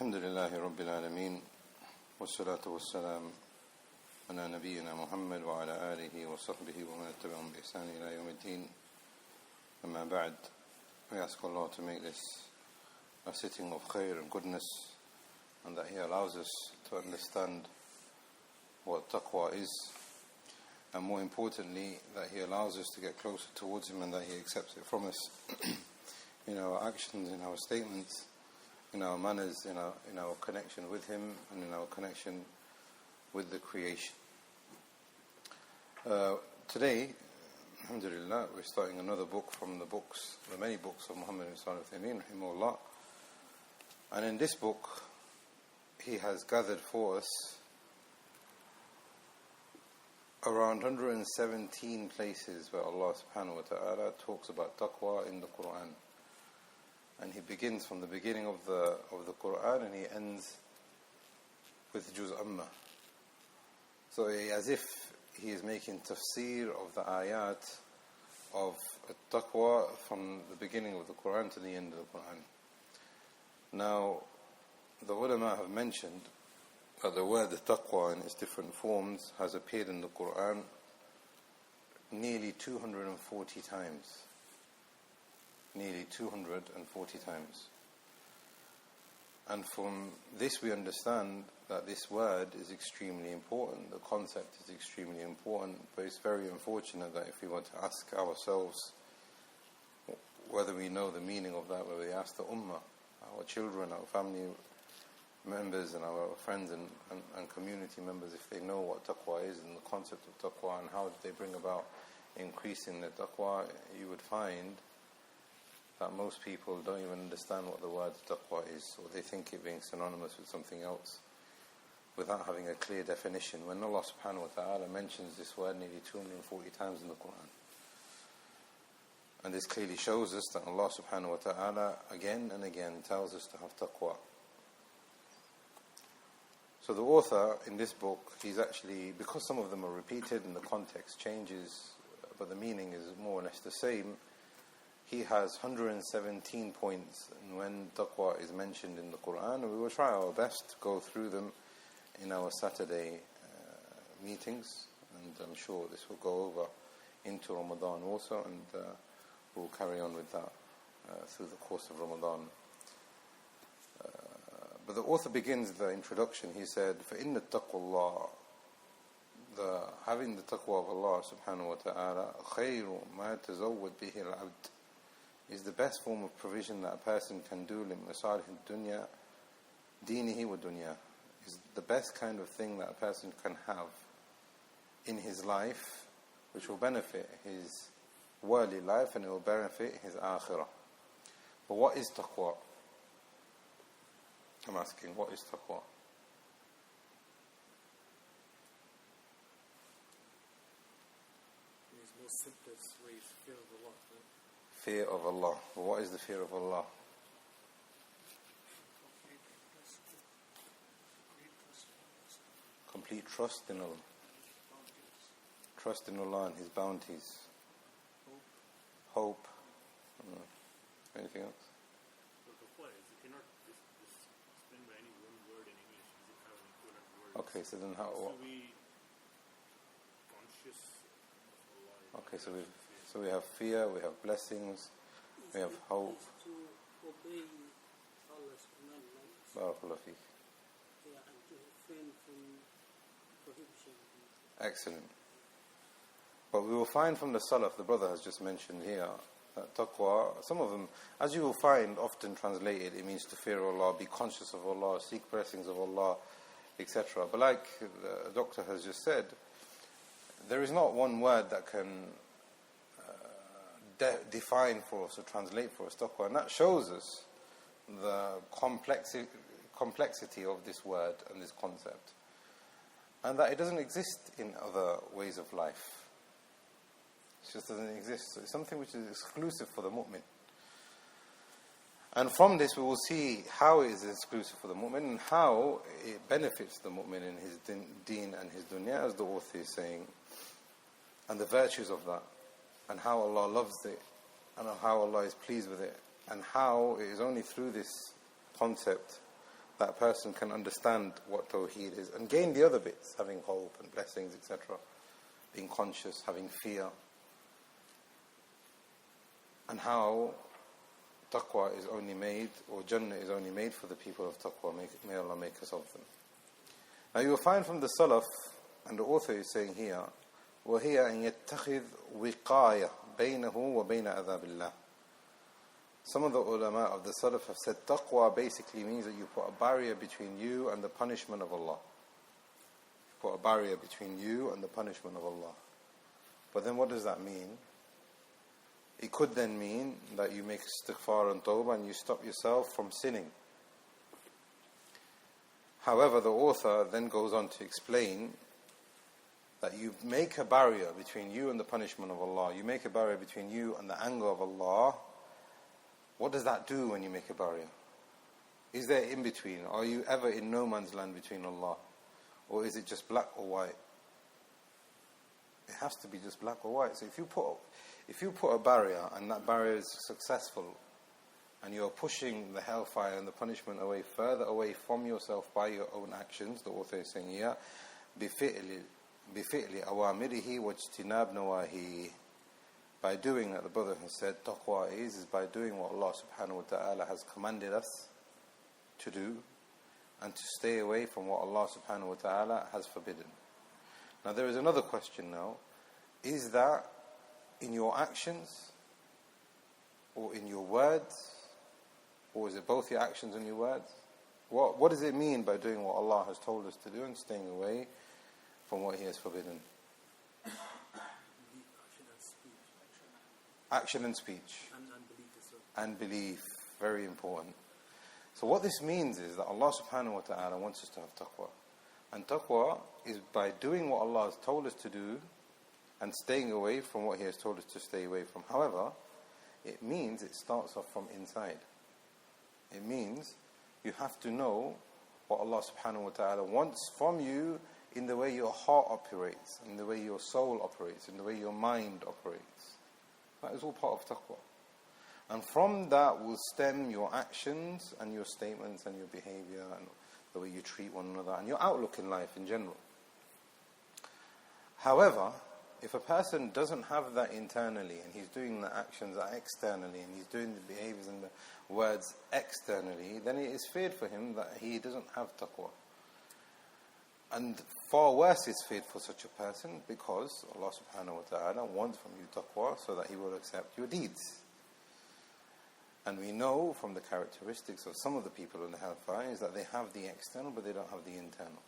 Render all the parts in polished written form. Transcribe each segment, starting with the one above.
Alhamdulillahi Rabbil Alameen, wassalatu wassalam ala nabiyyina Muhammad wa ala alihi wa sahbihi wa man tabi'ahum bi ihsan ila yawmiddin. Amma ba'd, we ask Allah to make this a sitting of khair and goodness, and that He allows us to understand what taqwa is, and more importantly, that He allows us to get closer towards Him and that He accepts it from us in our actions, in our statements, in our manners, in our connection with Him, and in our connection with the creation. Today, alhamdulillah, we're starting another book from the many books of Muhammad ibn Salih Uthaymin, rahimahullah. And in this book, he has gathered for us around 117 places where Allah subhanahu wa ta'ala talks about taqwa in the Quran. And he begins from the beginning of the Quran and he ends with Juz Amma. So as if he is making tafsir of the ayat of taqwa from the beginning of the Quran to the end of the Quran. Now, the ulama have mentioned that the word taqwa in its different forms has appeared in the Quran nearly 240 times. Nearly 240 times. And from this we understand that this word is extremely important, the concept is extremely important, but it's very unfortunate that if we want to ask ourselves whether we know the meaning of that, whether we ask the ummah, our children, our family members and our friends and community members, if they know what taqwa is and the concept of taqwa and how did they bring about increasing their taqwa, you would find that most people don't even understand what the word taqwa is, or they think it being synonymous with something else without having a clear definition, when Allah subhanahu wa ta'ala mentions this word nearly 240 times in the Quran. And this clearly shows us that Allah subhanahu wa ta'ala again and again tells us to have taqwa. So the author in this book, he's actually, because some of them are repeated and the context changes, but the meaning is more or less the same, he has 117 points, and when taqwa is mentioned in the Quran, we will try our best to go through them in our Saturday meetings, and I'm sure this will go over into Ramadan also, and we'll carry on with that through the course of Ramadan. But the author begins the introduction, he said, فَإِنَّ التَّقْوَى اللَّهِ, having the taqwa of Allah subhanahu wa ta'ala, خَيْرُ مَا تَزَوَّدْ بِهِ الْعَبْدِ, is the best form of provision that a person can do لِمَصَالِحِ الدُّنْيَا دِينِهِ وَدُنْيَا, is the best kind of thing that a person can have in his life, which will benefit his worldly life and it will benefit his akhirah. But what is taqwa? I'm asking, what is taqwa? In its most simplest way is fear of Allah. Right? Fear of Allah. But what is the fear of Allah? Complete trust in Allah. Trust in Allah and His bounties. Hope. Anything else? Okay, so then how? Okay, so we have fear, we have blessings, we have hope. To obey Allah's commandments. Barakallahu feek. Yeah, and to refrain from prohibition. Excellent. But we will find from the Salaf, the brother has just mentioned here, that taqwa, some of them, as you will find often translated, it means to fear Allah, be conscious of Allah, seek blessings of Allah, etc. But like the doctor has just said, there is not one word that can define for us or translate for us taqwa, and that shows us the complexity of this word and this concept, and that it doesn't exist in other ways of life. It just doesn't exist. So it's something which is exclusive for the mu'min. And from this we will see how it is exclusive for the mu'min and how it benefits the mu'min in his deen and his dunya, as the author is saying, and the virtues of that, and how Allah loves it, and how Allah is pleased with it, and how it is only through this concept that person can understand what Tawheed is and gain the other bits, having hope and blessings, etc., being conscious, having fear, and how Taqwa is only made, or Jannah is only made for the people of Taqwa. May Allah make us of them. Now you will find from the Salaf, and the author is saying here, وَهِيَ أَن يَتَّخِذْ وِقَايَةً بَيْنَهُ وَبَيْنَ عَذَابِ اللَّهِ. Some of the ulama of the Salaf have said Taqwa basically means that you put a barrier between you and the punishment of Allah. You put a barrier between you and the punishment of Allah. But then what does that mean? It could then mean that you make istighfar and tawbah and you stop yourself from sinning. However, the author then goes on to explain that you make a barrier between you and the punishment of Allah. You make a barrier between you and the anger of Allah. What does that do when you make a barrier? Is there in between? Are you ever in no man's land between Allah? Or is it just black or white? It has to be just black or white. So if you put a barrier and that barrier is successful and you're pushing the hellfire and the punishment away, further away from yourself by your own actions, the author is saying here, بِفِعْلِ أَوَامِرِهِ وَاجْتِنَابْ نَوَاهِهِ. By doing that, the brother has said, Taqwa is by doing what Allah subhanahu wa ta'ala has commanded us to do and to stay away from what Allah subhanahu wa ta'ala has forbidden. Now there is another question now. Is that in your actions or in your words? Or is it both your actions and your words? What does it mean by doing what Allah has told us to do and staying away from what He has forbidden? Action and speech. And belief. Very important. So what this means is that Allah subhanahu wa ta'ala wants us to have taqwa. And taqwa is by doing what Allah has told us to do and staying away from what He has told us to stay away from. However, it means it starts off from inside. It means you have to know what Allah subhanahu wa ta'ala wants from you in the way your heart operates, in the way your soul operates, in the way your mind operates. That is all part of taqwa. And from that will stem your actions and your statements and your behavior and the way you treat one another and your outlook in life in general. However, if a person doesn't have that internally and he's doing the actions externally and he's doing the behaviors and the words externally, then it is feared for him that he doesn't have taqwa. And far worse is feared for such a person because Allah subhanahu wa ta'ala wants from you taqwa so that He will accept your deeds. And we know from the characteristics of some of the people in the hellfire is that they have the external but they don't have the internal.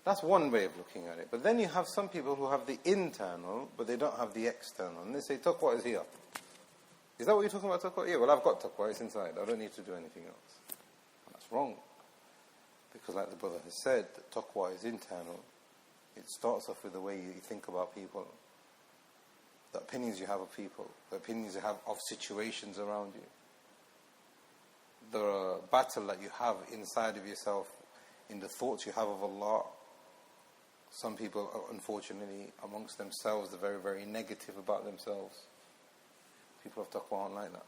That's one way of looking at it. But then you have some people who have the internal but they don't have the external. And they say taqwa is here. Is that what you're talking about, taqwa? Yeah, well I've got taqwa, it's inside. I don't need to do anything else. And that's wrong. Because like the brother has said, that taqwa is internal. It starts off with the way you think about people, the opinions you have of people, the opinions you have of situations around you, the battle that you have inside of yourself, in the thoughts you have of Allah. Some people, unfortunately, amongst themselves, they're very, very negative about themselves. People of taqwa aren't like that.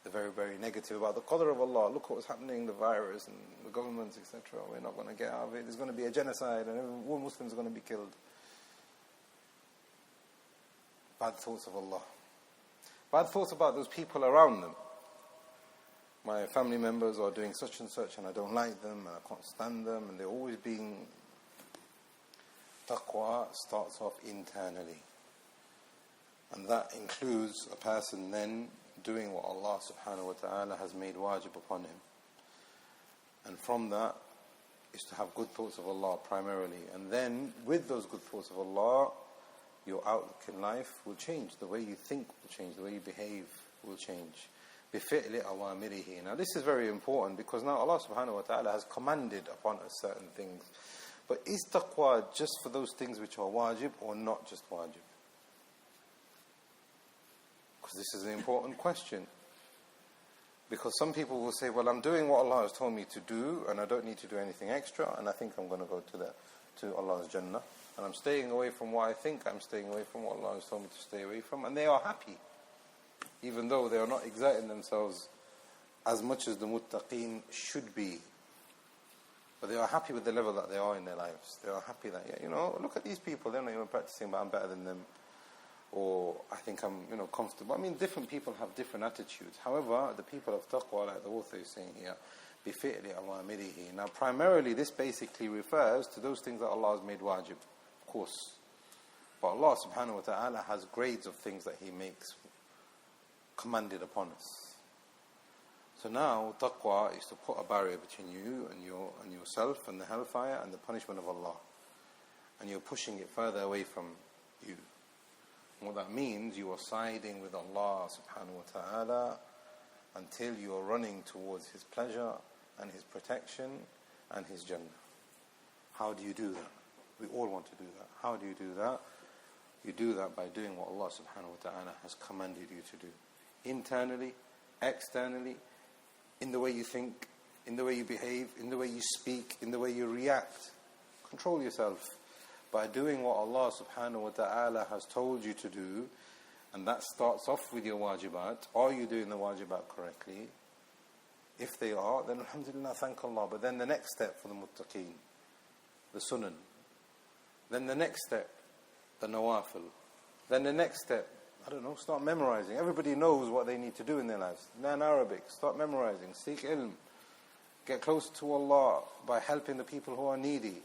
They're very, very negative about the qadr of Allah. Look what's happening, the virus and the governments, etc. We're not going to get out of it. There's going to be a genocide and all Muslims are going to be killed. Bad thoughts of Allah. Bad thoughts about those people around them. My family members are doing such and such and I don't like them and I can't stand them and they're always being... Taqwa starts off internally. And that includes a person then doing what Allah subhanahu wa ta'ala has made wajib upon him. And from that is to have good thoughts of Allah primarily. And then with those good thoughts of Allah, your outlook in life will change. The way you think will change. The way you behave will change. بِفِعْلِ أَوَامِرِهِ. Now this is very important because now Allah subhanahu wa ta'ala has commanded upon us certain things. But is taqwa just for those things which are wajib or not just wajib? Because this is an important question. Because some people will say, well, I'm doing what Allah has told me to do and I don't need to do anything extra and I think I'm going to go to Allah's Jannah. And I'm staying away from what I think I'm staying away from, what Allah has told me to stay away from. And they are happy. Even though they are not exerting themselves as much as the muttaqeen should be. But they are happy with the level that they are in their lives. They are happy that, yeah, look at these people, they're not even practicing, but I'm better than them. Or I think I'm, comfortable. I mean, different people have different attitudes. However, the people of taqwa, like the author is saying here, بِفِعْلِ أَوَامِرِهِ. Now, primarily, this basically refers to those things that Allah has made wajib, of course. But Allah subhanahu wa ta'ala has grades of things that He makes commanded upon us. So now, taqwa is to put a barrier between you and yourself and the hellfire and the punishment of Allah. And you're pushing it further away from you. And what that means, you are siding with Allah subhanahu wa ta'ala until you are running towards His pleasure and His protection and His Jannah. How do you do that? We all want to do that. How do you do that? You do that by doing what Allah subhanahu wa ta'ala has commanded you to do. Internally, externally, in the way you think, in the way you behave, in the way you speak, in the way you react. Control yourself by doing what Allah subhanahu wa ta'ala has told you to do, and that starts off with your wajibat. Are you doing the wajibat correctly? If they are, then alhamdulillah, thank Allah. But then the next step for the muttaqeen, the sunan. Then the next step, the nawafil. Then the next step, start memorizing. Everybody knows what they need to do in their lives. Learn Arabic, start memorizing, seek ilm. Get closer to Allah by helping the people who are needy.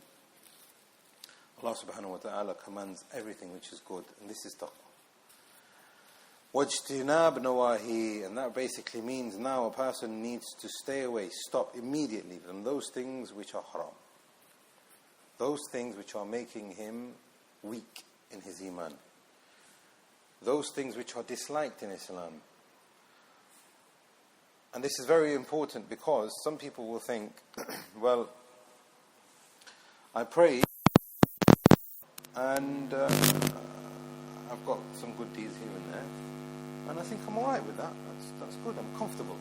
Allah subhanahu wa ta'ala commands everything which is good, and this is taqwa. Wajtinab nawahi, and that basically means now a person needs to stay away, stop immediately from those things which are haram. Those things which are making him weak in his iman. Those things which are disliked in Islam. And this is very important because some people will think, well, I pray and I've got some good deeds here and there, and I think I'm alright with that. That's good, I'm comfortable.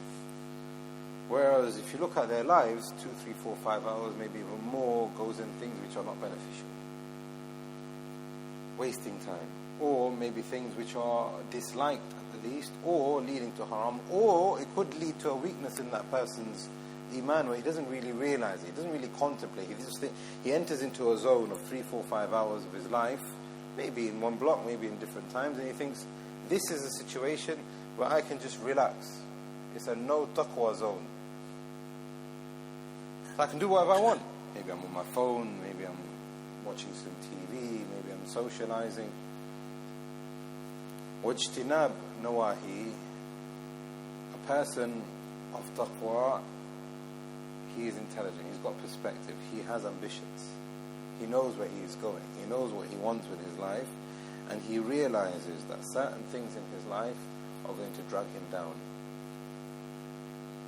Whereas if you look at their lives, 2, 3, 4, 5 hours, maybe even more, goes in things which are not beneficial. Wasting time. Or maybe things which are disliked at the least, or leading to haram, or it could lead to a weakness in that person's iman where he doesn't really realize it, he doesn't really contemplate, he enters into a zone of 3, 4, 5 hours of his life, maybe in one block, maybe in different times, and he thinks, this is a situation where I can just relax. It's a no taqwa zone. So I can do whatever I want. Maybe I'm on my phone, maybe I'm watching some TV, maybe I'm socializing. Wajtinab nawahi, a person of taqwa, he is intelligent, he's got perspective, he has ambitions, he knows where he is going, he knows what he wants with his life, and he realizes that certain things in his life are going to drag him down.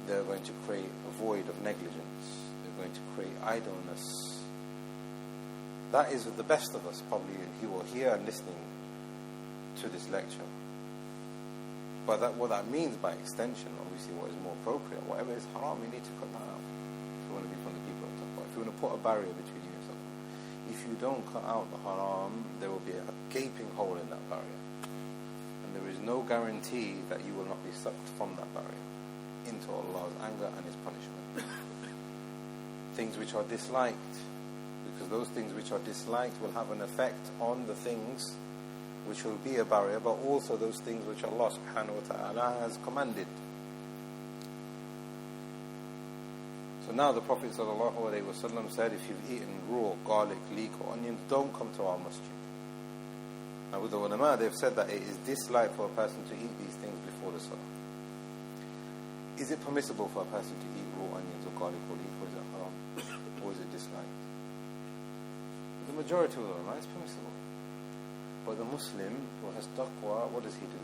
They're going to create a void of negligence, they're going to create idleness. That is the best of us probably who are here and listening to this lecture. But what that means by extension, obviously what is more appropriate, whatever is haram, you need to cut that out. If you want to be from the people of taqwa, if you want to put a barrier between you and yourself. If you don't cut out the haram, there will be a gaping hole in that barrier. And there is no guarantee that you will not be sucked from that barrier into Allah's anger and His punishment. Things which are disliked, because those things which are disliked will have an effect on the things which will be a barrier, but also those things which Allah subhanahu wa ta'ala has commanded. So now the Prophet sallallahu alaihi wasallam said, if you've eaten raw garlic, leek or onions, don't come to our masjid. Now with the ulama, they've said that it is disliked for a person to eat these things before the salah. Is it permissible for a person to eat raw onions or garlic or leek, or is it haram? Or is it disliked? The majority of the ulama, it's permissible. But the Muslim who has taqwa, what does he do?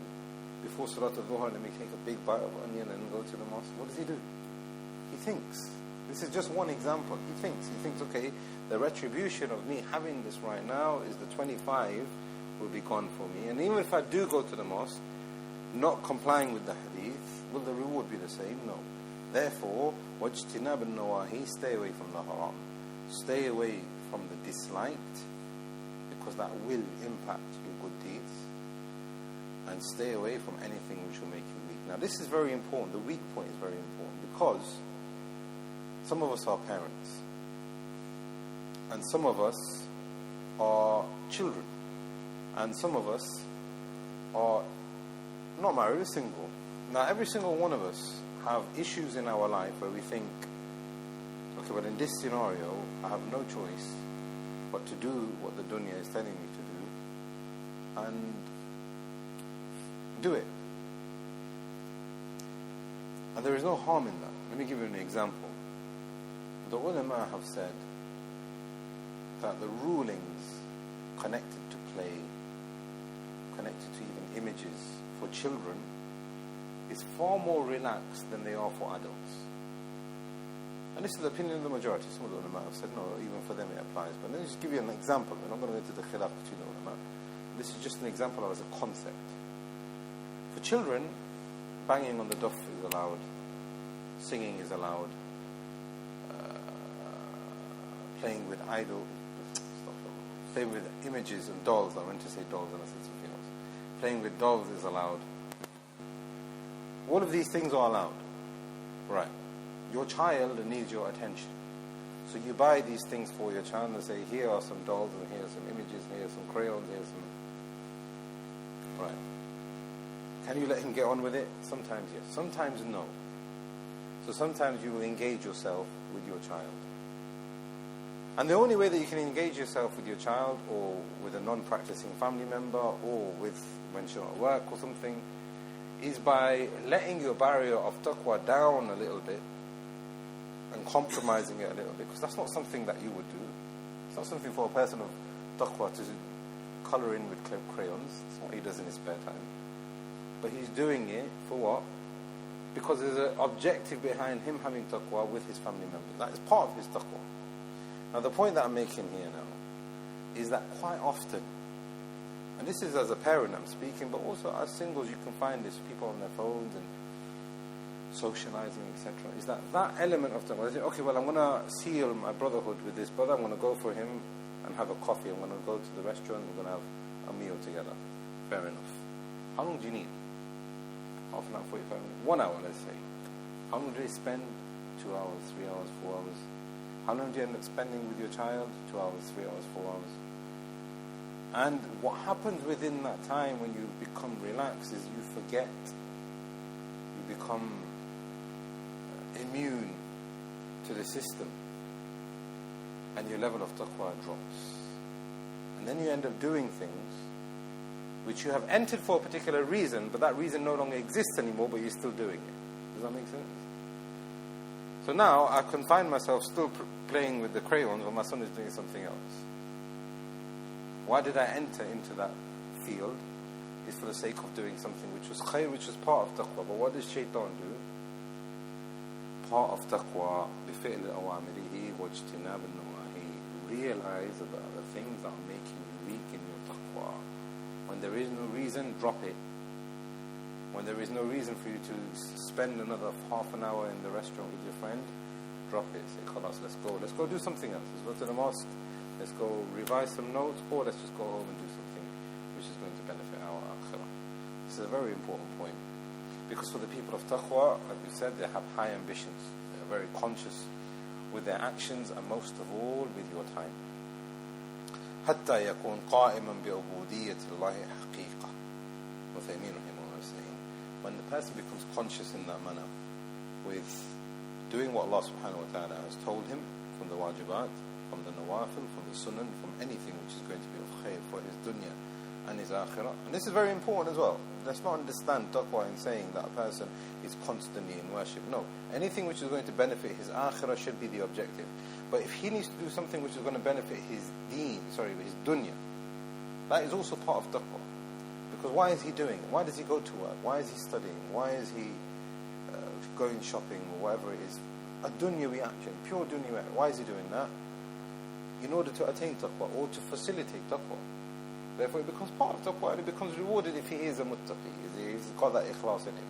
Before Salat al-Dhuhr, let me take a big bite of onion and go to the mosque. What does he do? He thinks. This is just one example. He thinks, okay, the retribution of me having this right now is the 25 will be gone for me. And even if I do go to the mosque, not complying with the hadith, will the reward be the same? No. Therefore, wajtinab an-nawahi, stay away from the haram. Stay away from the disliked, because that will impact your good deeds, and stay away from anything which will make you weak. Now this is very important. The weak point is very important because some of us are parents and some of us are children and some of us are not married, we're single. Now every single one of us have issues in our life where we think, okay, but in this scenario I have no choice but to do what the dunya is telling me to do and do it. And there is no harm in that. Let me give you an example. The ulama have said that the rulings connected to play, connected to even images for children is far more relaxed than they are for adults. And this is the opinion of the majority. Some of the ulama have said, no, even for them it applies. But let me just give you an example. We're not going to go into the khilaf between the ulama. This is just an example as a concept. For children, banging on the duff is allowed, singing is allowed, playing with playing with images and dolls. I meant to say dolls and I said something else. Playing with dolls is allowed. All of these things are allowed. Right. Your child needs your attention. So you buy these things for your child and say, here are some dolls and here are some images, here are some crayons, here are some... Right. Can you let him get on with it? Sometimes yes. Sometimes no. So sometimes you will engage yourself with your child. And the only way that you can engage yourself with your child or with a non-practicing family member or with when you're at work or something is by letting your barrier of taqwa down a little bit and compromising it a little bit, because that's not something that you would do. It's not something for a person of taqwa to colour in with crayons. It's not what he does in his spare time. But he's doing it for what? Because there's an objective behind him having taqwa with his family members. That is part of his taqwa. Now the point that I'm making here now is that quite often, and this is as a parent I'm speaking, but also as singles you can find this, people on their phones and socializing, etc. Is that element of taqwa? Okay, well I'm going to seal my brotherhood with this brother, I'm going to go for him and have a coffee, I'm going to go to the restaurant, we're going to have a meal together. Fair enough. How long do you need? Half an hour, 45 minutes? 1 hour, let's say. How long do you spend? 2 hours, 3 hours, 4 hours? How long do you end up spending with your child? 2 hours, 3 hours, 4 hours? And what happens within that time when you become relaxed is you forget. You become immune to the system. And your level of taqwa drops. And then you end up doing things which you have entered for a particular reason, but that reason no longer exists anymore, but you're still doing it. Does that make sense? So now I can find myself still playing with the crayons while my son is doing something else. Why did I enter into that field? It's for the sake of doing something which was khair, which was part of taqwa. But what does shaitan do? Part of taqwa, بِفِعْلِ أَوَامِرِهِ وَاجْتِنَابِ النَّوَاهِي. Realize about the things that are making you weak in your taqwa. When there is no reason, drop it. When there is no reason for you to spend another half an hour in the restaurant with your friend, drop it. Say, khalas, let's go do something else. Let's go to the mosque, let's go revise some notes, or let's just go home and do something which is going to benefit our akhirah. This is a very important point. Because for the people of taqwa, like we said, they have high ambitions. They are very conscious with their actions and most of all with your time. حتى يكون قائما بعبودية الله حقيقة. Uthaymin rahimahullah is saying, when the person becomes conscious in that manner with doing what Allah subhanahu wa ta'ala has told him from the wajibat, from the nawafil, from the sunan, from anything which is going to be of khair for his dunya and his akhirah. And this is very important as well. Let's not understand taqwa in saying that a person is constantly in worship. No. Anything which is going to benefit his akhirah should be the objective. But if he needs to do something which is going to benefit his his dunya, that is also part of taqwa. Because why is he doing it? Why does he go to work? Why is he studying? Why is he going shopping or whatever it is? A dunyawi action, pure dunyawi action. Why is he doing that? In order to attain taqwa or to facilitate taqwa. Therefore it becomes part of taqwa and it becomes rewarded if he is a muttaqi. He's got that ikhlas in him.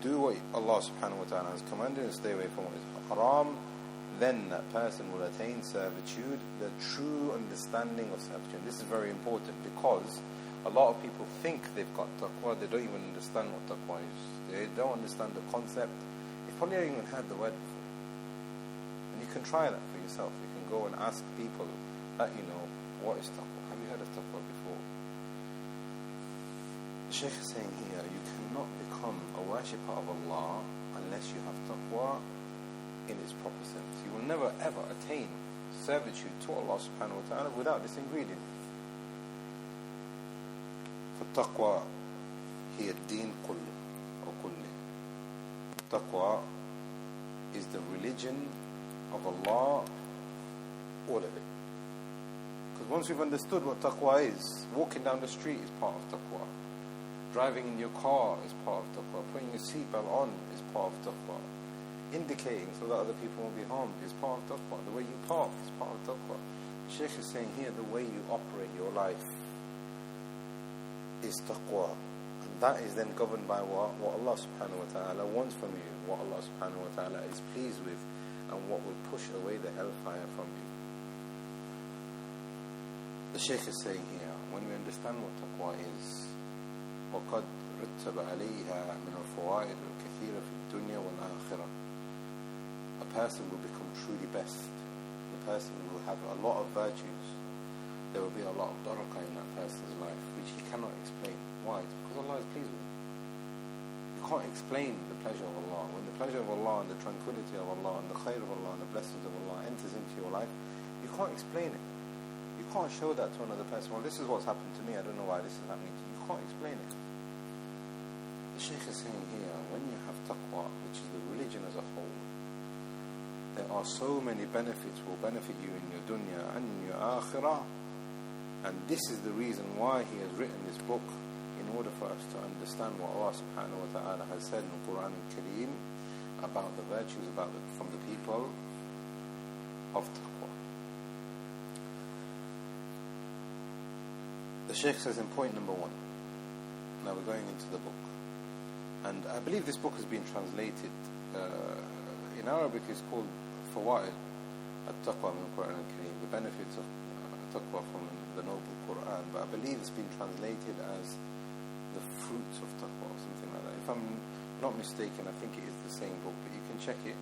Do what Allah subhanahu wa ta'ala has commanded and stay away from what is haram. Then that person will attain servitude, the true understanding of servitude. This is very important because A lot of people think they've got taqwa, they don't even understand what taqwa is. They don't understand the concept. You've probably not even heard the word before. And you can try that for yourself. You can go and ask people that you know, what is taqwa? Have you heard of taqwa before? The Shaykh is saying here, you cannot become a worshipper of Allah unless you have taqwa in its proper sense. You will never ever attain servitude to Allah subhanahu wa ta'ala without this ingredient. فالتقوى هي الدين كله أو كله. Taqwa is the religion of Allah, all of it. Because once we've understood what taqwa is, walking down the street is part of taqwa. Driving in your car is part of taqwa. Putting your seatbelt on is part of taqwa. Indicating so that other people won't be harmed is part of taqwa. The way you park is part of taqwa. The Shaykh is saying here, the way you operate your life is taqwa. And that is then governed by what Allah subhanahu wa ta'ala wants from you, what Allah subhanahu wa ta'ala is pleased with, and what will push away the hellfire from you. The Shaykh is saying here, when we understand what taqwa is, وَقَدْ رُتَّبَ عَلَيْهَا مِنَ الْفَوَائِدِ الْكَثِيرَ فِي الدُّنْيَا وَالْآخِرَةِ. A person will become truly best. The person will have a lot of virtues. There will be a lot of barakah in that person's life, which he cannot explain. Why? It's because Allah is pleased with him. You can't explain the pleasure of Allah. When the pleasure of Allah and the tranquility of Allah and the khair of Allah and the blessings of Allah enters into your life, you can't explain it. You can't show that to another person. Well, this is what's happened to me. I don't know why this is happening to you. You can't explain it. The Shaykh is saying here, when you have taqwa, which is the religion as a whole, there are so many benefits will benefit you in your dunya and in your akhirah. And this is the reason why he has written this book, in order for us to understand what Allah subhanahu wa ta'ala has said in the Quran al-Kareem about the virtues from the people of taqwa. The Shaykh says in point number 1, now we're going into the book, and I believe this book has been translated in Arabic. It's called Fawaid al-Taqwa min al-Quran al-Kareem, the benefits of taqwa from the noble Quran, but I believe it's been translated as the fruits of taqwa or something like that. If I'm not mistaken, I think it is the same book, but you can check it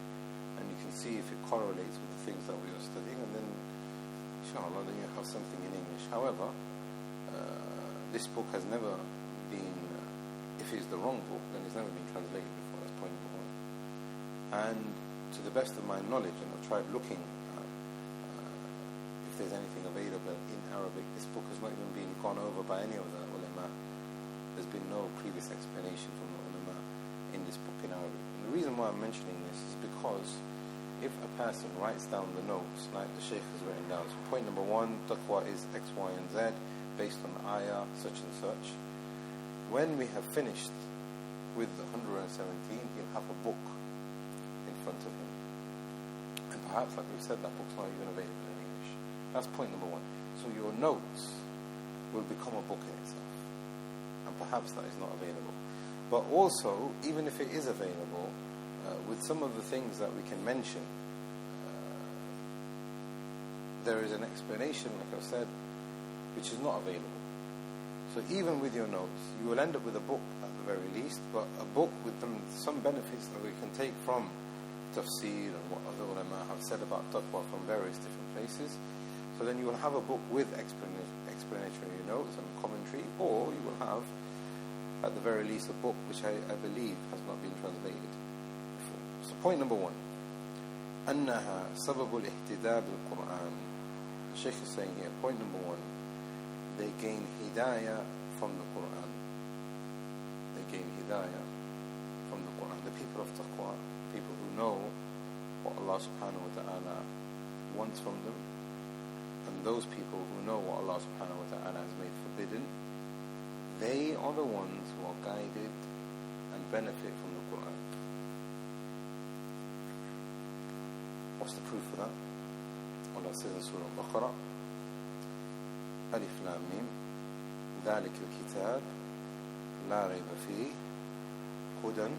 and you can see if it correlates with the things that we are studying, and then inshallah then you have something in English. However, this book has never been, if it's the wrong book, then it's never been translated before. That's point number 1. And to the best of my knowledge, and I've tried looking if there's anything available in Arabic, this book has not even been gone over by any of the ulama. There's been no previous explanation from the ulama in this book in Arabic. And the reason why I'm mentioning this is because if a person writes down the notes like the Shaykh has written down, so point number 1, taqwa is X, Y and Z based on ayah such and such. When we have finished with the 117, he'll have a book in front of him, and perhaps, like we said, that book's not even available in English. That's point number 1. So your notes will become a book in itself, and perhaps that is not available. But also, even if it is available, with some of the things that we can mention, there is an explanation, like I said, which is not available. So even with your notes, you will end up with a book at the very least, but a book with some benefits that we can take from tafsir and what other ulama have said about taqwa from various different places. So then you will have a book with explanatory notes and commentary, or you will have, at the very least, a book which I believe has not been translated before. So point number 1, أنها سبب الاهتداء بالقرآن. The Shaykh is saying here, point number 1, they gain hidayah from the Quran. They gain hidayah from the Quran. The people of taqwa, people who know what Allah subhanahu wa ta'ala wants from them, and those people who know what Allah subhanahu wa ta'ala has made forbidden, they are the ones who are guided and benefit from the Quran. What's the proof for that? Allah says in Surah al-Baqarah, Alif Lam Mim, ذلك الكتاب لا ريب فيه هدى.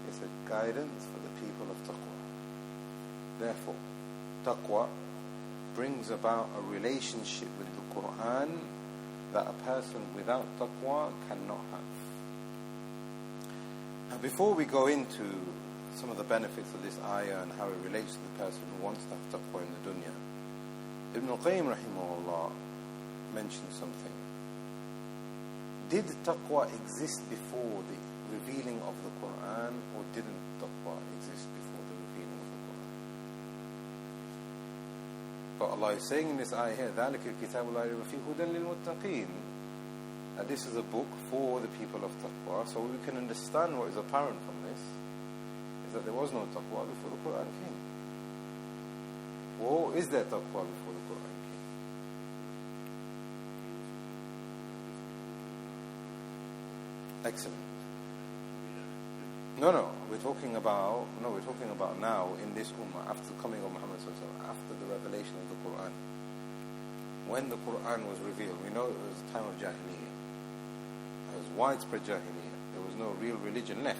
It's a guidance for the people of taqwa. Therefore, taqwa brings about a relationship with the Quran that a person without taqwa cannot have. Now, before we go into some of the benefits of this ayah and how it relates to the person who wants to have taqwa in the dunya, Ibn al-Qayyim rahimahullah mentioned something. Did taqwa exist before the revealing of the Quran, or didn't taqwa exist before the revealing of the Quran? But Allah is saying in this ayah here, ذَلِكَ الْكِتَابُ لَا رَيْبَ فِيهِ هُدًى لِلْمُتَّقِينَ. That this is a book for the people of taqwa. So we can understand what is apparent from this is that there was no taqwa before the Quran came. Or is there taqwa before the Quran came? Excellent. No, we're talking about now in this ummah, after the coming of Muhammad sallallahu alaihi wasallam, after the revelation of the Quran. When the Quran was revealed, we know it was a time of Jahiliyyah. It was widespread Jahiliyyah. There was no real religion left,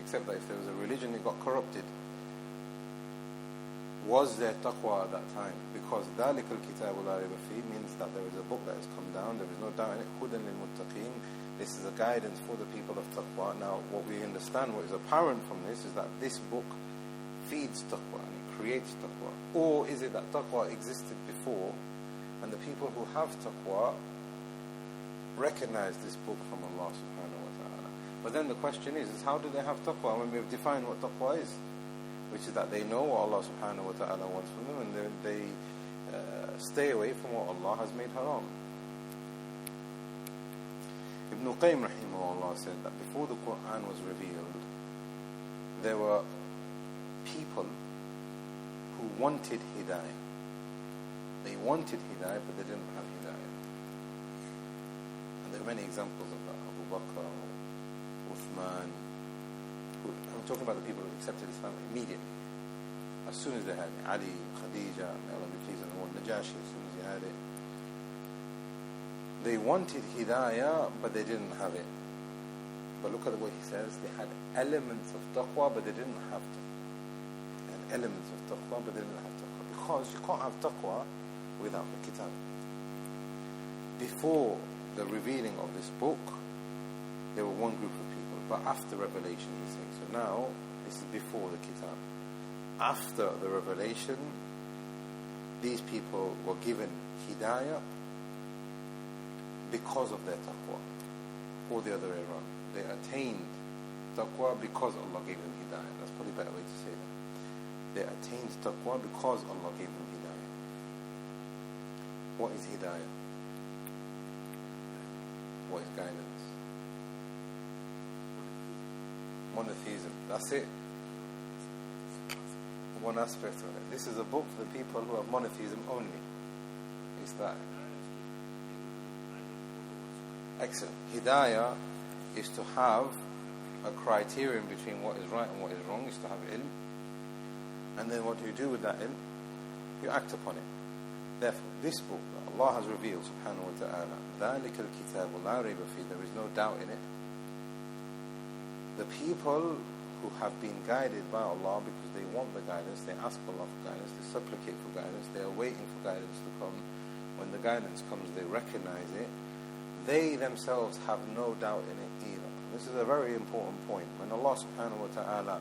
except that if there was a religion, it got corrupted. Was there taqwa at that time? Because ذَلِكَ الْكِتَابُ لَا رَيْبَ فِيهِ means that there is a book that has come down, there is no doubt in it, هُدًى لِلْمُتَّقِينَ. This is a guidance for the people of taqwa. Now, what we understand, what is apparent from this, is that this book feeds taqwa and it creates taqwa. Or is it that taqwa existed before, and the people who have taqwa recognize this book from Allah subhanahu wa ta'ala? But then the question is how do they have taqwa when we've defined what taqwa is? Which is that they know what Allah subhanahu wa ta'ala wants from them, and they stay away from what Allah has made haram. Ibn al-Qayyim rahimahullah said that before the Quran was revealed, there were people who wanted hidayah. They wanted hidayah, but they didn't have hidayah. And there are many examples of that. Abu Bakr, Uthaymin. I'm talking about the people who accepted Islam immediately. As soon as they had it. Ali, Khadija, may Allah be pleased, and Najashi, as soon as he had it. They wanted hidayah, but they didn't have it. But look at what he says. They had elements of taqwa, but they didn't have taqwa. They had elements of taqwa, but they didn't have taqwa. Because you can't have taqwa without the kitab. Before the revealing of this book, there were one group of people. But after revelation, he's saying. So now, this is before the kitab. After the revelation, these people were given hidayah because of their taqwa, or the other way around. They attained taqwa because Allah gave them hidayah. That's probably a better way to say that. They attained taqwa because Allah gave them hidayah. What is hidayah? What is guidance? Monotheism. That's it. One aspect of it. This is a book for the people who have monotheism only. It's that. Excellent. Hidayah is to have a criterion between what is right and what is wrong, is to have ilm. And then what do you do with that ilm? You act upon it. Therefore, this book that Allah has revealed, subhanahu wa ta'ala, ذَلِكَ الْكِتَابُ لَا رَيْبَ فِيهِ, there is no doubt in it. The people who have been guided by Allah because they want the guidance, they ask Allah for guidance, they supplicate for guidance, they are waiting for guidance to come. When the guidance comes, they recognize it. They themselves have no doubt in it either. This is a very important point. When Allah subhanahu wa ta'ala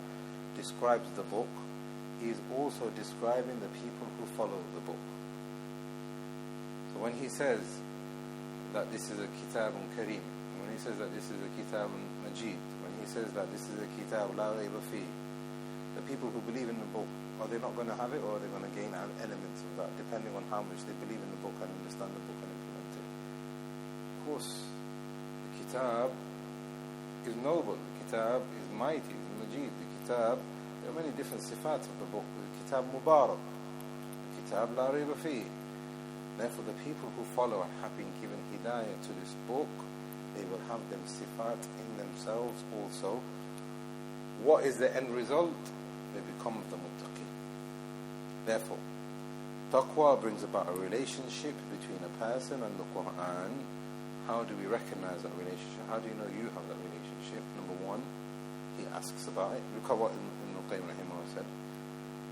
describes the book, He is also describing the people who follow the book. So when He says that this is a kitabun kareem, when He says that this is a kitabun majid, when He says that this is a kitab la rayba fi, the people who believe in the book, are they not going to have it, or are they going to gain elements of that, depending on how much they believe in the book and understand the book and implement it? Of course, the kitab is noble, the kitab is mighty, is majid, the kitab, there are many different sifats of the book. The kitab mubarak, the kitab la rayba fi. Therefore, the people who follow and have been given hidayah to this book, they will have them sifat in themselves also. What is the end result? They become the muttaqin. Therefore, taqwa brings about a relationship between a person and the Quran. How do we recognize that relationship? How do you know you have that relationship? Number one, he asks about it. Look at what Ibn al-Qayyim rahimahullah said.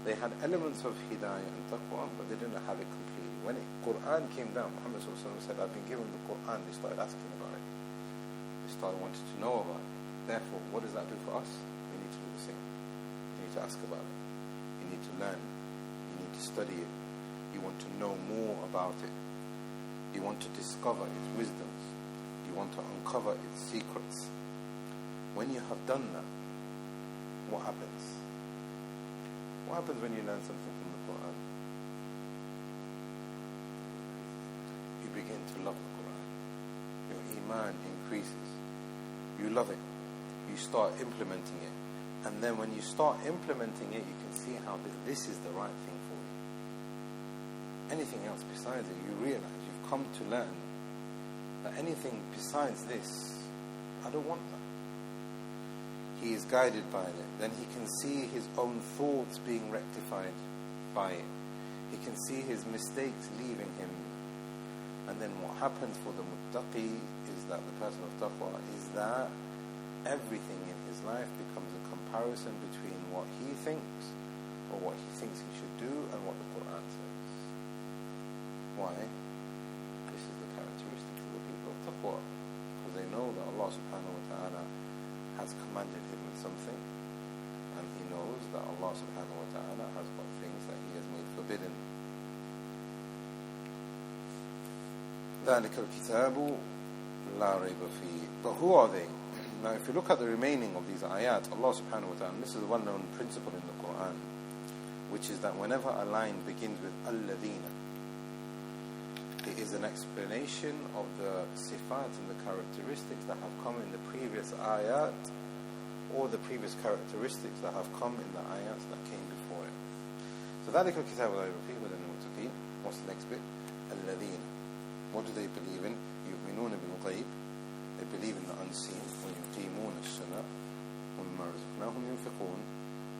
They had elements of hidayah and taqwa, but they didn't have it completely. When Quran came down, Muhammad said, I've been given the Quran. They started asking about it. They started wanting to know about it. Therefore, what does that do for us? We need to do the same. You need to ask about it. You need to learn. You need to study it. You want to know more about it. You want to discover its wisdoms. You want to uncover its secrets. When you have done that, what happens? What happens when you learn something from the Quran? You begin to love the Quran. Your iman increases. You love it. You start implementing it. And then when you start implementing it, you can see how this is the right thing for you. Anything else besides it, you realize you've come to learn that anything besides this, I don't want that. He is guided by it. Then he can see his own thoughts being rectified by it. He can see his mistakes leaving him. And then what happens for the muttaqi is that the person of taqwa is that everything in his life becomes a comparison between what he thinks or what he thinks he should do and what the Quran says. Why? This is the characteristic of the people of taqwa, because they know that Allah subhanahu wa ta'ala has commanded him with something, and he knows that Allah subhanahu wa ta'ala has got things that he has made forbidden. ذَلِكَ الْكِتَابُ لَا رَيْبَ فِيهِ. But who are they? Now if you look at the remaining of these ayat, Allah subhanahu wa ta'ala, this is a well-known principle in the Quran, which is that whenever a line begins with alladhina, it is an explanation of the sifat and the characteristics that have come in the previous ayat, or the previous characteristics that have come in the ayats that came before it. So ذَلِكَ الْكِتَابُ لَا رَيْبَ فِيهِ هُدًى لِلْمُتَّقِينَ. What's the next bit? الَّذِينَ. What do they believe in? يُؤْمِنُونَ بِالْغَيْبِ. They believe in the unseen. وَيُقِيمُونَ الصَّلَاةَ وَمِمَّا رَزَقْنَاهُمْ يُنْفِقُونَ.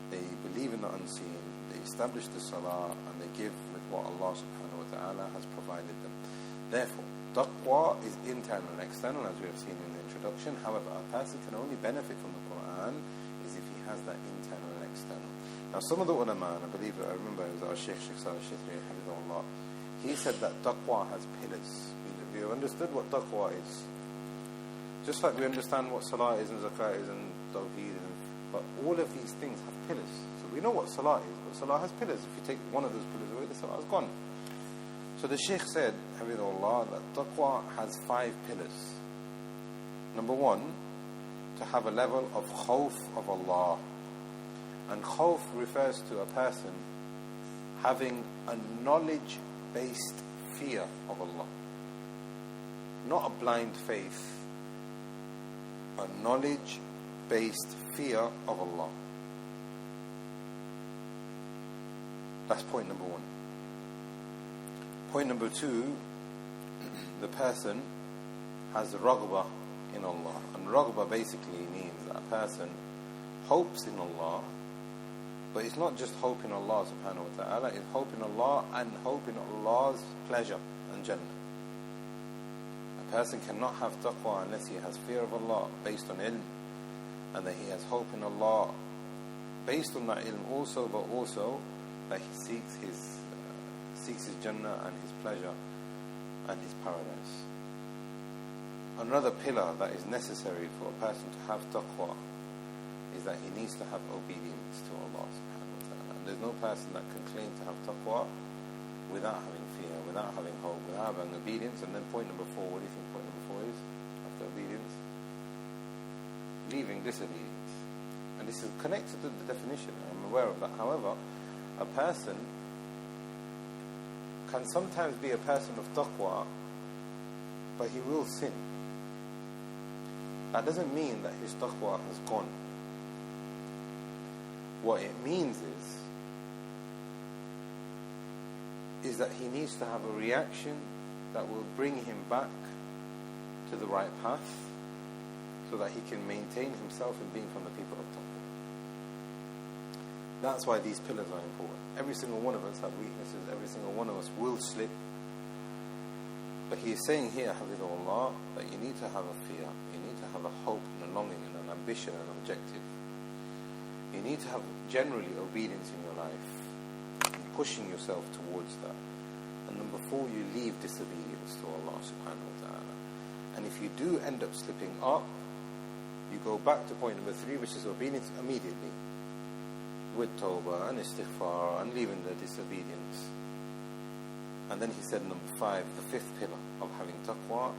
They believe in the unseen. They establish the salah, and they give with what Allah subhanahu wa ta'ala has provided them. Therefore, taqwa is internal and external, as we have seen in the introduction. However, a person can only benefit from the Quran is if he has that internal and external. Now, some of the ulama, and I remember it was our Sheikh Salih Shithri, Hafidhullah, he said that taqwa has pillars. We have understood what taqwa is. Just like we understand what salah is and zakat is and tawheed, but all of these things have pillars. So we know what salah is, but salah has pillars. If you take one of those pillars away, the salah is gone. So the Shaykh said, Hafidhullah, that taqwa has 5 pillars. Number 1, to have a level of khawf of Allah. And khawf refers to a person having a knowledge-based fear of Allah. Not a blind faith, a knowledge-based fear of Allah. That's point number 1. Point number 2, the person has raghbah in Allah. And raghbah basically means that a person hopes in Allah, but it's not just hope in Allah subhanahu wa ta'ala, it's hope in Allah and hope in Allah's pleasure and Jannah. A person cannot have taqwa unless he has fear of Allah based on ilm, and that he has hope in Allah based on that ilm also, but also that he seeks his Jannah and his pleasure and his paradise. Another pillar that is necessary for a person to have taqwa is that he needs to have obedience to Allah subhanahu wa ta'ala. There's no person that can claim to have taqwa without having fear, without having hope, without having obedience. And then point number 4, what do you think point number 4 is after obedience? Leaving disobedience. And this is connected to the definition, I'm aware of that. However, a person can sometimes be a person of taqwa, but he will sin. That doesn't mean that his taqwa has gone. What it means is that he needs to have a reaction that will bring him back to the right path, so that he can maintain himself in being from the people of taqwa. That's why these pillars are important. Every single one of us have weaknesses. Every single one of us will slip. But he is saying here, Hafidhullah, that you need to have a fear. You need to have a hope and a longing and an ambition and an objective. You need to have generally obedience in your life and pushing yourself towards that. and number 4, you leave disobedience to Allah subhanahu wa ta'ala. And if you do end up slipping up, you go back to point number 3, which is obedience immediately, with tawbah and istighfar and leaving the disobedience. And then he said number 5, the 5th pillar of having taqwa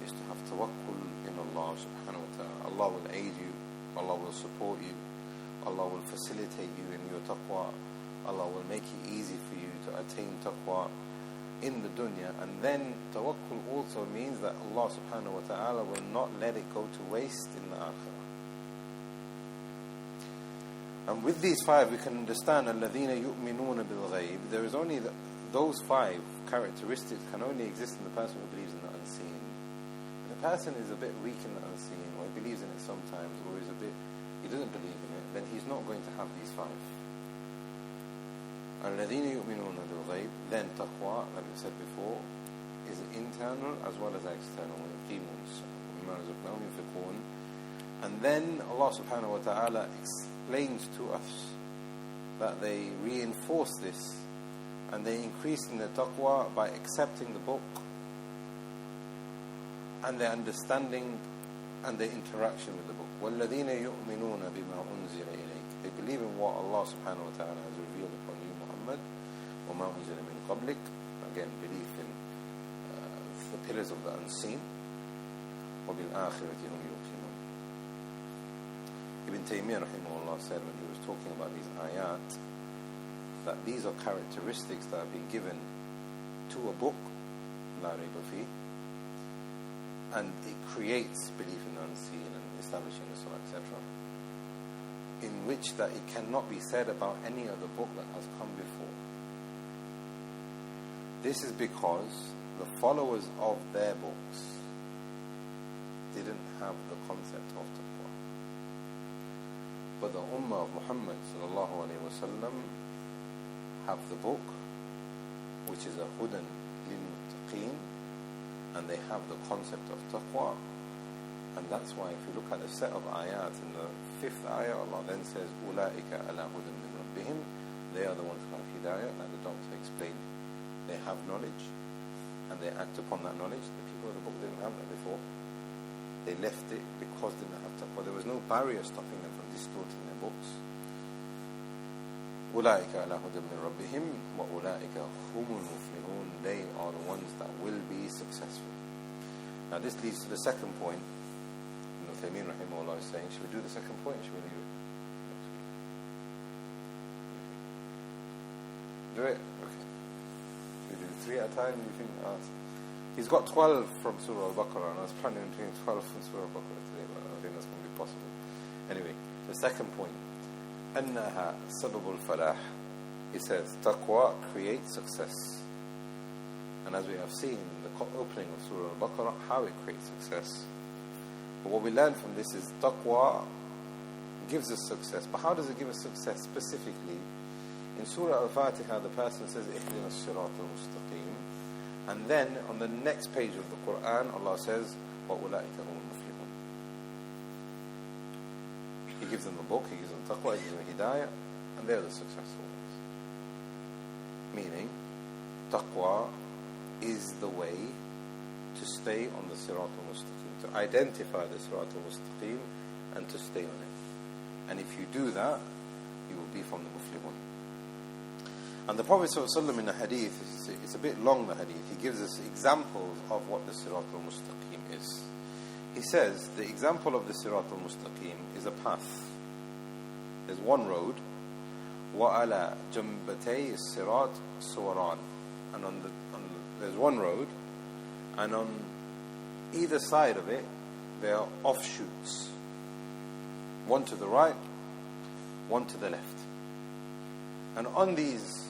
is to have tawakkul in Allah subhanahu wa ta'ala. Allah will aid you, Allah will support you, Allah will facilitate you in your taqwa, Allah will make it easy for you to attain taqwa in the dunya. And then tawakkul also means that Allah subhanahu wa ta'ala will not let it go to waste in the akhirah. And with these 5 we can understand الَّذِينَ يُؤْمِنُونَ بِالْغَيْبِ. There is only those 5 characteristics can only exist in the person who believes in the unseen. If the person is a bit weak in the unseen, or he believes in it sometimes, or he doesn't believe in it, then he's not going to have these 5. الَّذِينَ يُؤْمِنُونَ بِالْغَيْبِ. Then taqwa, like we said before, is internal as well as external. And then Allah subhanahu wa ta'ala explains to us that they reinforce this and they increase in their taqwa by accepting the book and their understanding and their interaction with the book. وَالَّذِينَ يُؤْمِنُونَ بِمَا أُنزِلَ إِلَيْكَ. They believe in what Allah subhanahu wa ta'ala has revealed upon you, Muhammad. وَمَا أُنزِلَ مِن قَبْلِكَ. Again, belief in the pillars of the unseen. وَبِالْآخِرَةِ هُمْ يُوقِنُونَ. Ibn Taymiyyah rahimahullah said when he was talking about these ayat, that these are characteristics that have been given to a book, La Rayba Fi, and it creates belief in the unseen and establishing the salah, etc., in which that it cannot be said about any other book that has come before. This is because the followers of their books didn't have the concept of taqwa. But the ummah of Muhammad sallallahu alayhi wa sallam have the book, which is a hudan lil-muttaqeen, and they have the concept of taqwa. And that's why if you look at the set of ayat, in the 5th ayah, Allah then says, أُولَٰئِكَ عَلَىٰ هُدًى مِّن رَبِّهِمْ. They are the ones who have hidayah, like the doctor explained. They have knowledge, and they act upon that knowledge. The people of the book didn't have that before. They left it because they didn't have taqwa. There was no barrier stopping them from distorting their books. أُولَٰئِكَ عَلَىٰ هُدًى مِّن رَبِّهِمْ وَأُولَٰئِكَ هُمُ الْمُفْلِحُونَ. They are the ones that will be successful. Now this leads to the second point. Uthaymin rahimahullah is saying, should we do the second point or should we leave it next week? Do it? Okay. Should we do 3 at a time? You think? He's got 12 from Surah al-Baqarah, and I was planning on doing 12 from Surah al-Baqarah today, but I don't think that's going to be possible. Anyway, the second point. أَنَّهَا سَبَبُ الْفَلَاحِ. He says, taqwa creates success. And as we have seen in the opening of Surah al-Baqarah, how it creates success. But what we learn from this is taqwa gives us success. But how does it give us success specifically? In Surah al-Fatiha, the person says, اِحْدِنَا الصِّرَاطَ الْمُسْتَقِيمِ. And then on the next page of the Quran, Allah says, وَأُولَٰئِكَ هُمُ الْمُفْلِحُونَ. He gives them the book, He gives them taqwa, He gives them hidayah, and they're the successful ones. Meaning, taqwa is the way to stay on the Sirat al-Mustaqim, to identify the Sirat al-Mustaqim and to stay on it. And if you do that, you will be from the Muflihun. And the Prophet ﷺ in the hadith, it's a bit long, the hadith, he gives us examples of what the Sirat al-Mustaqim is. He says, the example of the Sirat al-Mustaqim is a path. There's one road, وَعَلَى جَنْبَتَيِ الصِّرَاطِ سُوَرَانِ. And there's one road, and on either side of it, there are offshoots. One to the right, one to the left. And on these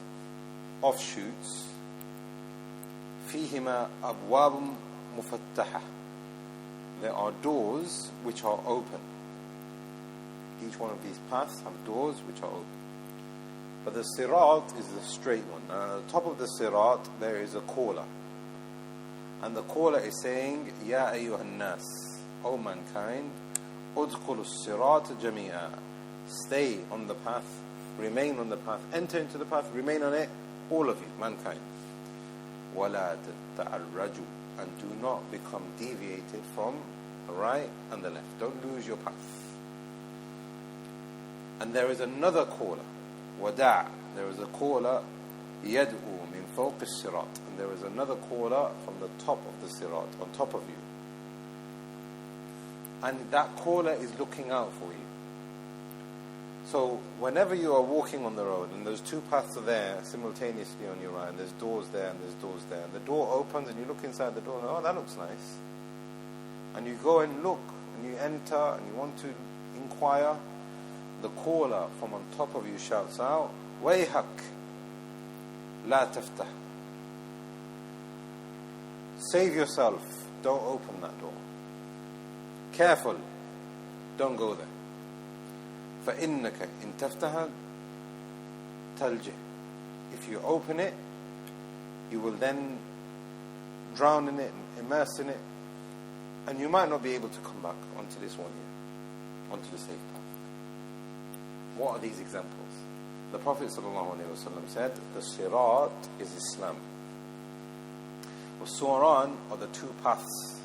offshoots, فِيهِمَا أَبْوَابٌ مُفَتَّحَةٌ. There are doors which are open. Each one of these paths have doors which are open. But the sirat is the straight one. At the top of the sirat, there is a caller. And the caller is saying, Ya ayyuhan nas, O mankind, udkhulu sirat jami'a. Stay on the path, remain on the path, enter into the path, remain on it, all of you, mankind. وَلَا تَتَعَرَّجُوا, and do not become deviated from the right and the left. Don't lose your path. And there is another caller, وَدَعْ, there is a caller, يَدْعُو مِنْ فَوْقِ الصِّرَاطِ, and there is another caller from the top of the sirat, on top of you. And that caller is looking out for you. So whenever you are walking on the road and those two paths are there simultaneously on your right, and there's doors there and there's doors there, and the door opens and you look inside the door and oh, that looks nice, and you go and look and you enter and you want to inquire, the caller from on top of you shouts out, وَيْحَكْ لَا تَفْتَحْ, save yourself, don't open that door. Careful, don't go there. فَإِنَّكَ إِن تَفْتَحَ تَلْجِهْ, if you open it, you will then drown in it, immerse in it, and you might not be able to come back onto this one here, onto the safe path. What are these examples? The Prophet ﷺ said, the sirat is Islam. The suran are the two paths,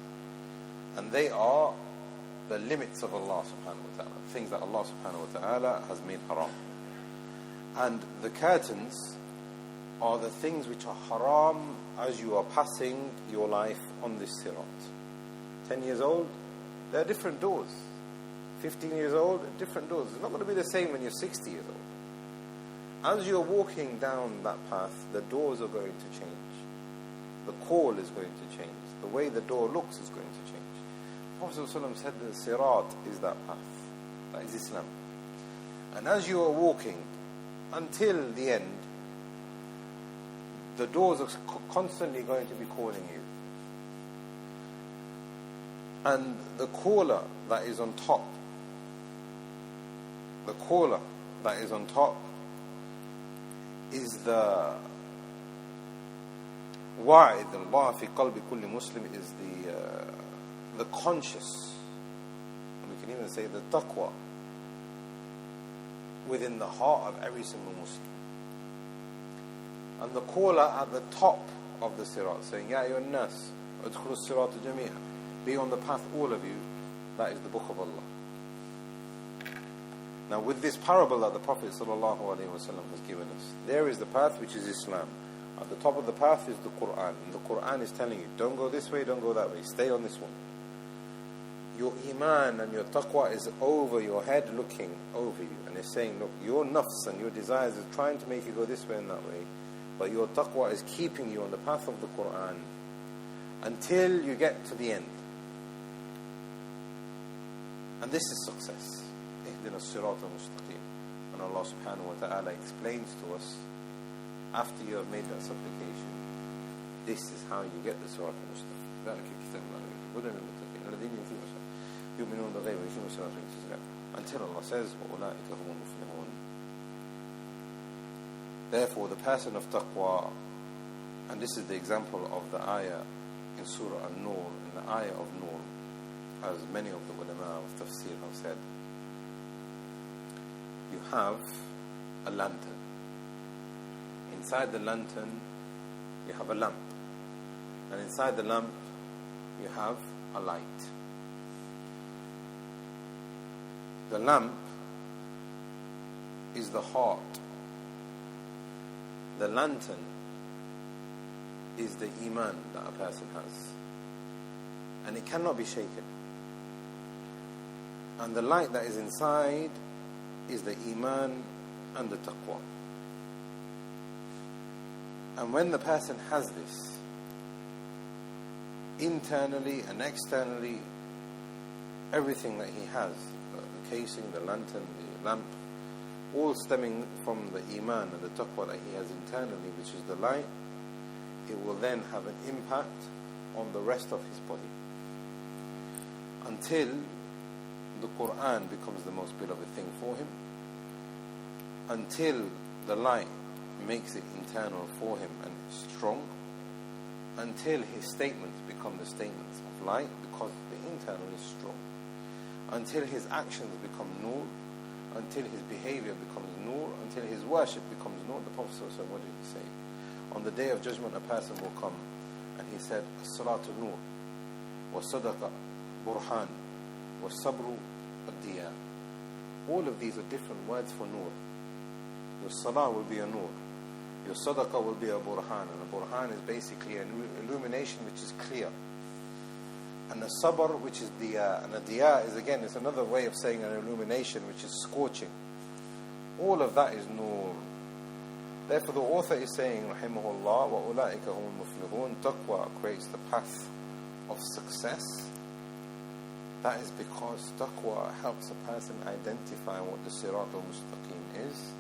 and they are the limits of Allah subhanahu wa ta'ala, things that Allah subhanahu wa ta'ala has made haram. And the curtains are the things which are haram as you are passing your life on this sirat. 10 years old, there are different doors. 15 years old, different doors. It's not going to be the same when you're 60 years old. As you're walking down that path, the doors are going to change. The call is going to change. The way the door looks is going to change. Prophet ﷺ said that the sirat is that path. That is Islam. And as you are walking until the end, the doors are constantly going to be calling you. And the caller that is on top, the caller that is on top is the wa'id, Allah fi qalbi kulli Muslim, is the conscious, and we can even say the taqwa, within the heart of every single Muslim. And the caller at the top of the sirat saying, Ya ayyuhan nas, udkhulu as-sirata jami'a, be on the path all of you, that is the book of Allah. Now with this parable that the Prophet ﷺ has given us, there is the path which is Islam. At the top of the path is the Quran, and the Quran is telling you, don't go this way, don't go that way, stay on this one. Your iman and your taqwa is over your head, looking over you, and it's saying, look, your nafs and your desires are trying to make you go this way and that way, but your taqwa is keeping you on the path of the Quran until you get to the end. And this is success. Ihdina as-sirat al-mustaqim. And Allah subhanahu wa ta'ala explains to us, after you have made that supplication, this is how you get the sirat al-mustaqim. ذَلِكَ كِتَابُ اللَّهِ هُدًى لِلْمُتَّقِينَ الَّذِينَ يُؤْمِنُونَ بِالْغَيْبِ وَيُقِيمُونَ الصَّلَاةَ وَيُؤْتُونَ الزَّكَاةَ, until Allah says, وَأُولَٰئِكَ هُمُ الْمُفْلِحُونَ. Therefore, the person of taqwa, and this is the example of the ayah in Surah al-Nur, in the ayah of Nur, as many of the ulama of tafsir have said, you have a lantern. Inside the lantern, you have a lamp. And inside the lamp, you have a light. The lamp is the heart. The lantern is the iman that a person has. And it cannot be shaken. And the light that is inside is the iman and the taqwa. And when the person has this, internally and externally, everything that he has, the casing, the lantern, the lamp, all stemming from the iman and the taqwa that he has internally, which is the light, it will then have an impact on the rest of his body. Until the Quran becomes the most beloved thing for him, until the light makes it internal for him and strong, until his statements become the statements of light because the internal is strong, until his actions become nur, until his behavior becomes nur, until his worship becomes nur. The Prophet ﷺ, what did he say? On the day of judgment, a person will come and he said, As-salatu nur, wa-sadaqa, burhan, wa-sabru, ad-diya. All of these are different words for nur. Your salah will be a nur. Your sadaqah will be a burhan. And a burhan is basically an illumination which is clear. And a sabr, which is diya. And a diya is, again, it's another way of saying an illumination which is scorching. All of that is nur. Therefore the author is saying, rahimahullah, wa ulaika humul muflihun. Taqwa creates the path of success. That is because taqwa helps a person identify what the sirat al-mustaqim is.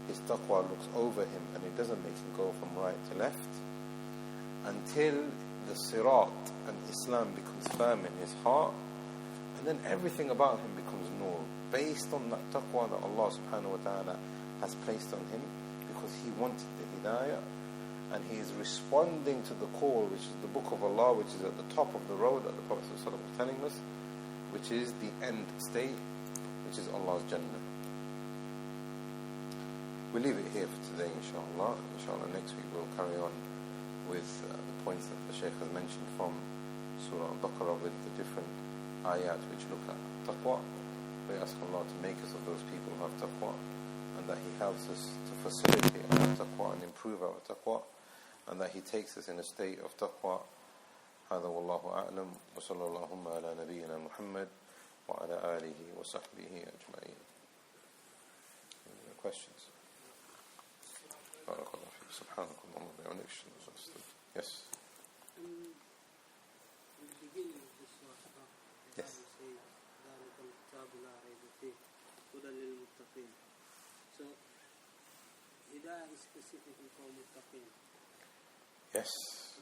His taqwa looks over him and it doesn't make him go from right to left until the sirat and Islam becomes firm in his heart, and then everything about him becomes nur, based on that taqwa that Allah subhanahu wa ta'ala has placed on him, because he wanted the hidayah, and he is responding to the call, which is the book of Allah, which is at the top of the road that the Prophet ﷺ was telling us, which is the end state, which is Allah's Jannah. We'll leave it here for today, inshallah. Inshallah, next week we'll carry on with the points that the Shaykh has mentioned from Surah al-Baqarah, with the different ayat which look at taqwa. We ask Allah to make us of those people who have taqwa, and that He helps us to facilitate our taqwa and improve our taqwa, and that He takes us in a state of taqwa. هذا والله أعلم وصلى اللهم على نبينا محمد وعلى آله وصحبه أجمعين. Questions? بارك الله فيك. سبحانك اللهم وبحمدك. Yes. In the beginning of this surah, Yes. it says, ذَلِكَ الْكِتَابُ لَا رَيْبَ فِيهِ هُدًى لِلْمُتَّقِينَ. So, hidayah is specifically for muttaqin. Yes.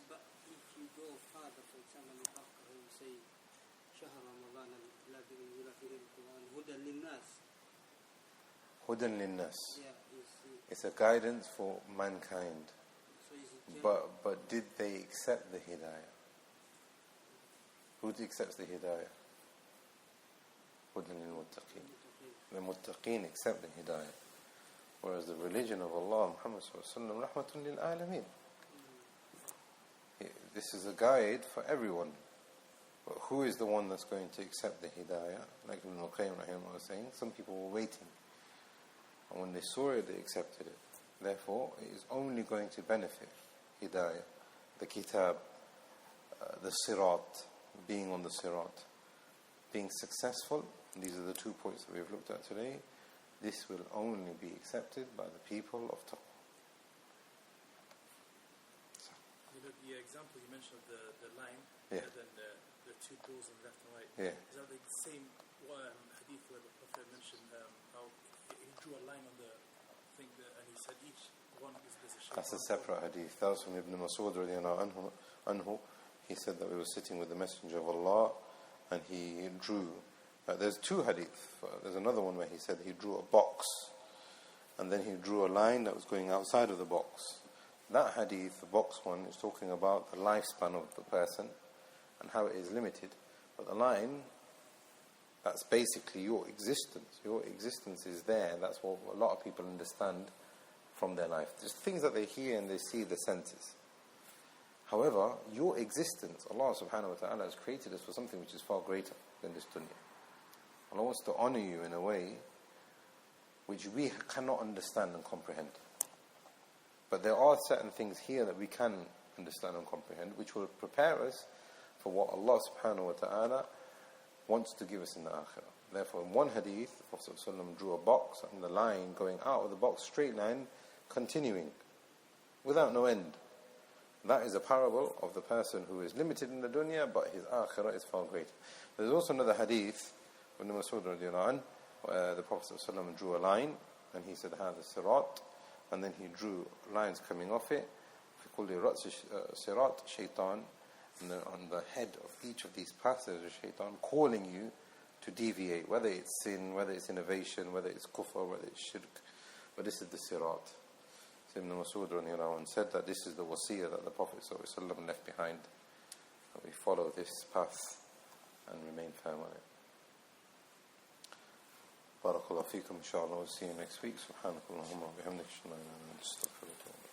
But if you go further, for example, in Baqarah, you say, شهر رمضان الذي أنزل فيه القرآن هدى للناس. هدى للناس. Yeah, It's a guidance for mankind. so is it But did they accept the hidayah? Who accepts the hidayah? هدى للمتقين. The muttaqeen accept the hidayah. Whereas the religion of Allah, Muhammad sallallahu alaihi wasallam, rahmatun lil alameen. This is a guide for everyone. But who is the one that's going to accept the hidayah? Like Ibn al-Qayyim rahimahullah was saying, some people were waiting. And when they saw it, they accepted it. Therefore, it is only going to benefit hidayah, the kitab, the sirat, being on the sirat, being successful. These are the 2 points that we've looked at today. This will only be accepted by the people of taqwa. The example you mentioned of the line, Yeah. and then the two doors on the left and right. Yeah. Is that the same hadith where the Prophet mentioned how he drew a line on the thing and he said each one is a shape? That's a separate hadith. That was from Ibn Mas'ud radiallahu anhu. He said that we were sitting with the Messenger of Allah and he drew. There's 2 hadith. There's another one where he said he drew a box and then he drew a line that was going outside of the box. That hadith, the box one, is talking about the lifespan of the person and how it is limited. But the line, that's basically your existence. Your existence is there. That's what a lot of people understand from their life. Just things that they hear and they see, the senses. However, your existence, Allah subhanahu wa ta'ala has created us for something which is far greater than this dunya. Allah wants to honor you in a way which we cannot understand and comprehend. But there are certain things here that we can understand and comprehend, which will prepare us for what Allah subhanahu wa ta'ala wants to give us in the akhirah. Therefore, in one hadith, the Prophet ﷺ drew a box and the line going out of the box, straight line, continuing, without no end. That is a parable of the person who is limited in the dunya, but his akhirah is far greater. There's also another hadith, Ibn Mas'ud radiallahu anhu, where the Prophet ﷺ drew a line, and he said, هذا الصراط, and then he drew lines coming off it. في كل رأس صراط شيطان, and then on the head of each of these paths there's a shaitan calling you to deviate, whether it's sin, whether it's innovation, whether it's kufr, whether it's shirk. But this is the sirat. So Ibn Mas'ud radiallahu anhu said that this is the wasiyah that the Prophet ﷺ left behind, that we follow this path and remain firm on it. بارك الله فيكم إن شاء الله. We'll see you next week. سبحانك اللهم وبحمدك أشهد أن لا إله إلا أنت أستغفرك وأتوب إليك.